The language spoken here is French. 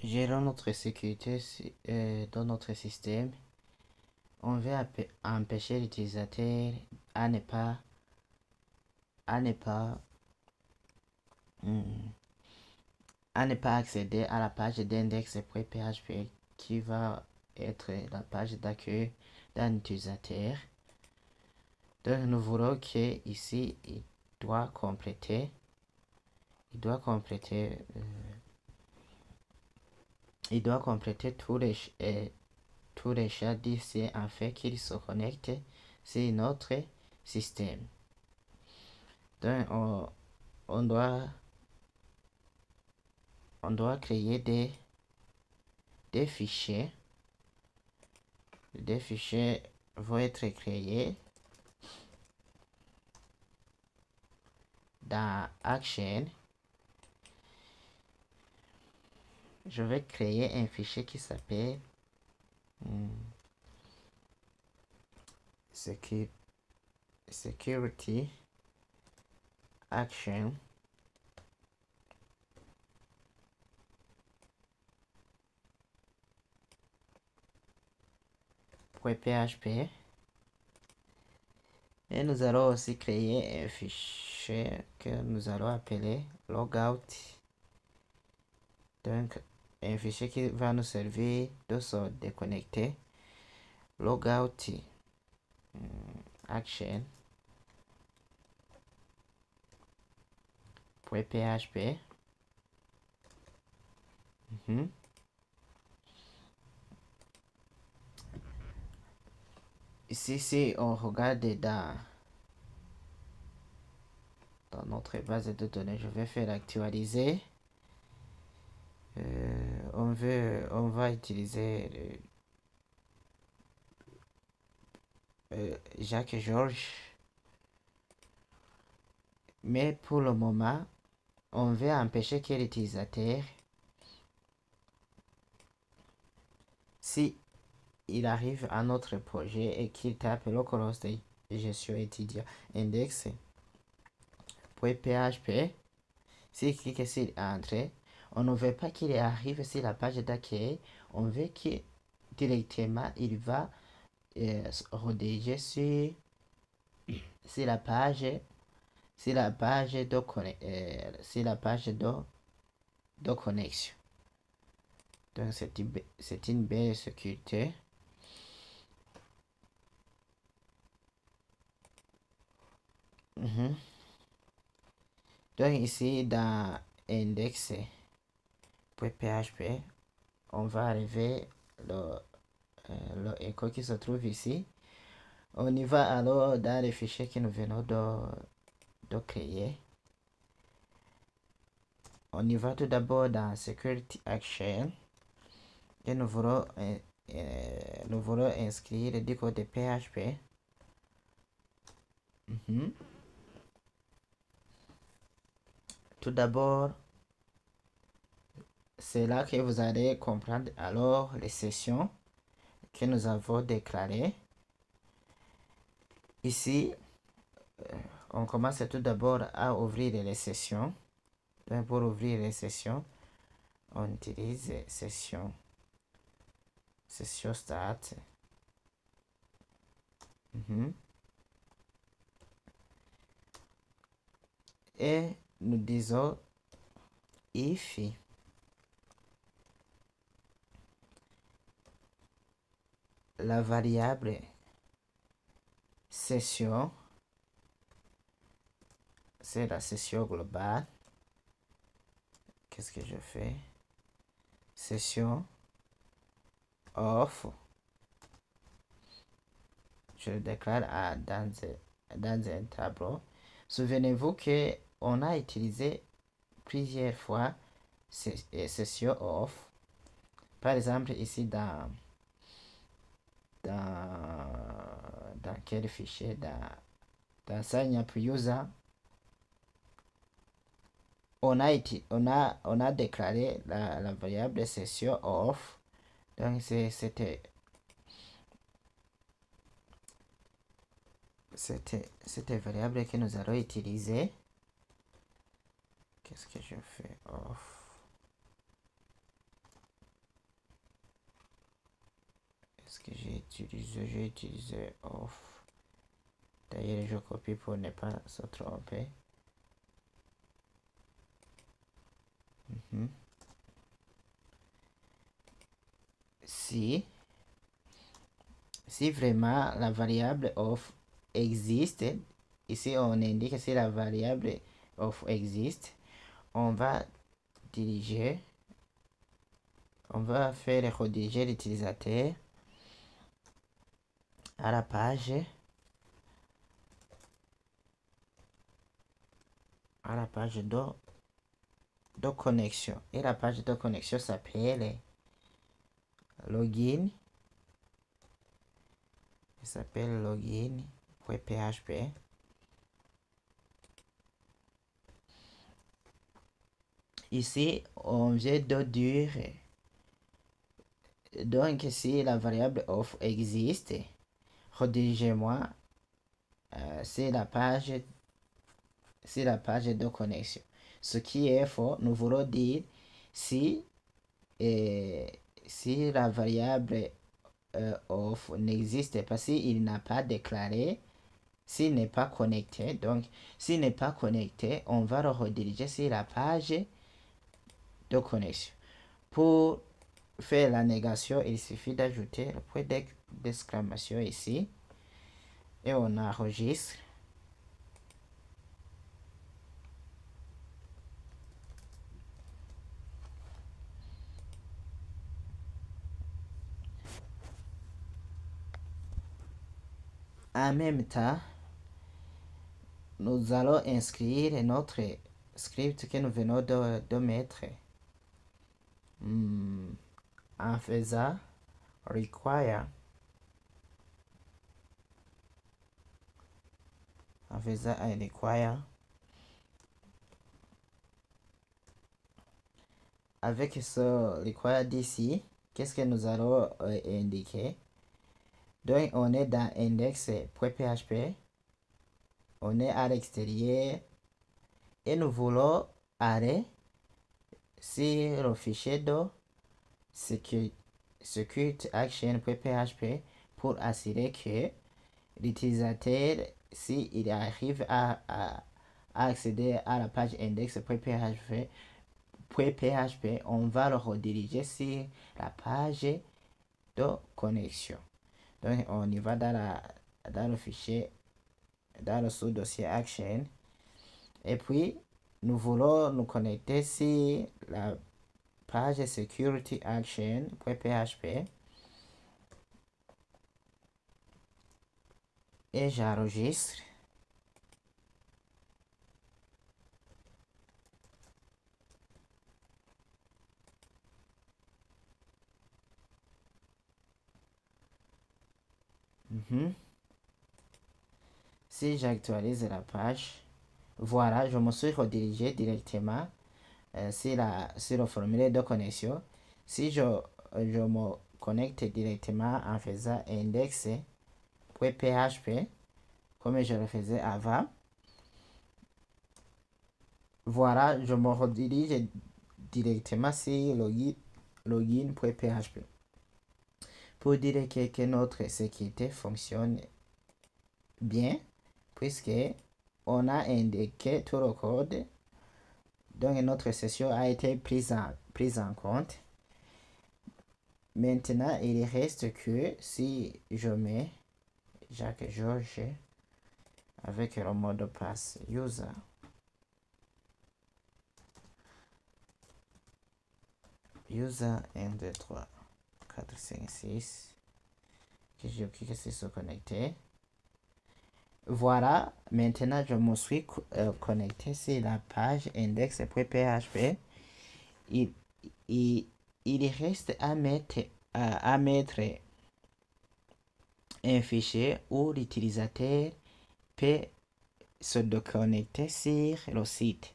Gérons notre sécurité dans notre système. On veut empêcher l'utilisateur à ne pas à ne pas hmm, à ne pas accéder à la page d'index.php qui va être la page d'accueil d'un utilisateur. Donc nous voulons que ici doit compléter il doit compléter tous les chats d'ici afin qu'il se connecte sur notre système. Donc on doit créer des fichiers. Des fichiers vont être créés dans Action. Je vais créer un fichier qui s'appelle Security Action. .php. Et nous allons aussi créer un fichier que nous allons appeler logout. Donc, un fichier qui va nous servir de se déconnecter. Logout action .php. Ici, si on regarde dans notre base de données, je vais faire actualiser. On va utiliser Jacques Georges. Mais pour le moment, on veut empêcher que l'utilisateur, si il arrive à notre projet et qu'il tape localhost de gestion étudiant index.php, s'il clique sur Entrée, on ne veut pas qu'il arrive sur la page d'accueil, on veut que directement il va rediriger sur la page de connexion. Donc c'est une belle sécurité. Donc ici dans index.php, on va arriver le écho qui se trouve ici. On y va alors dans les fichiers que nous venons de créer. On y va tout d'abord dans Security Action et nous voulons inscrire du code de PHP. Tout d'abord, c'est là que vous allez comprendre alors les sessions que nous avons déclarées. Ici, on commence tout d'abord à ouvrir les sessions. Donc pour ouvrir les sessions, on utilise session start. Et nous disons if la variable session, c'est la session globale. Qu'est-ce que je fais? Session off. Je le déclare dans un tableau. Souvenez-vous que on a utilisé plusieurs fois session off. Par exemple, ici dans quel fichier? Dans sign up user, on a déclaré la variable session off. Donc c'était variable que nous allons utiliser. Qu'est-ce que je fais? Off. j'ai utilisé off. D'ailleurs, je copie pour ne pas se tromper. Si vraiment la variable of existe, ici on indique si la variable of existe, on va faire rediriger l'utilisateur à la page de connexion. Et la page de connexion s'appelle login. Il s'appelle login.php. Ici, on vient de dire donc si la variable of existe, redirigez-moi c'est la page de connexion. Ce qui est faux, nous voulons dire si la variable of n'existe pas, s'il n'a pas déclaré, s'il n'est pas connecté. Donc, s'il n'est pas connecté, on va le rediriger sur la page de connexion. Pour faire la négation, il suffit d'ajouter le point d'exclamation ici et on enregistre. En même temps, nous allons inscrire notre script que nous venons de mettre en faisant require un require avec ce require d'ici. Qu'est-ce que nous allons indiquer? Donc on est dans index.php, on est à l'extérieur et nous voulons aller sur le fichier de security action.php pour assurer que l'utilisateur, s'il arrive à accéder à la page index.php, on va le rediriger sur la page de connexion. Donc on y va dans le fichier, dans le sous-dossier action, et puis nous voulons nous connecter sur la page security action.php et j'enregistre. Si j'actualise la page, voilà, je me suis redirigé directement sur le formulaire de connexion. Si je me connecte directement en faisant index.php comme je le faisais avant, voilà, je me redirige directement sur login.php pour dire que notre sécurité fonctionne bien, puisque on a indiqué tout le code, donc notre session a été prise en compte. Maintenant, il reste que si je mets Jacques Georges avec le mot de passe user, user 1, 2, 3, 4, 5, 6, que je clique sur se connecter. Voilà, maintenant je me suis connecté sur la page index.php. Il reste à mettre un fichier où l'utilisateur peut se connecter sur le site.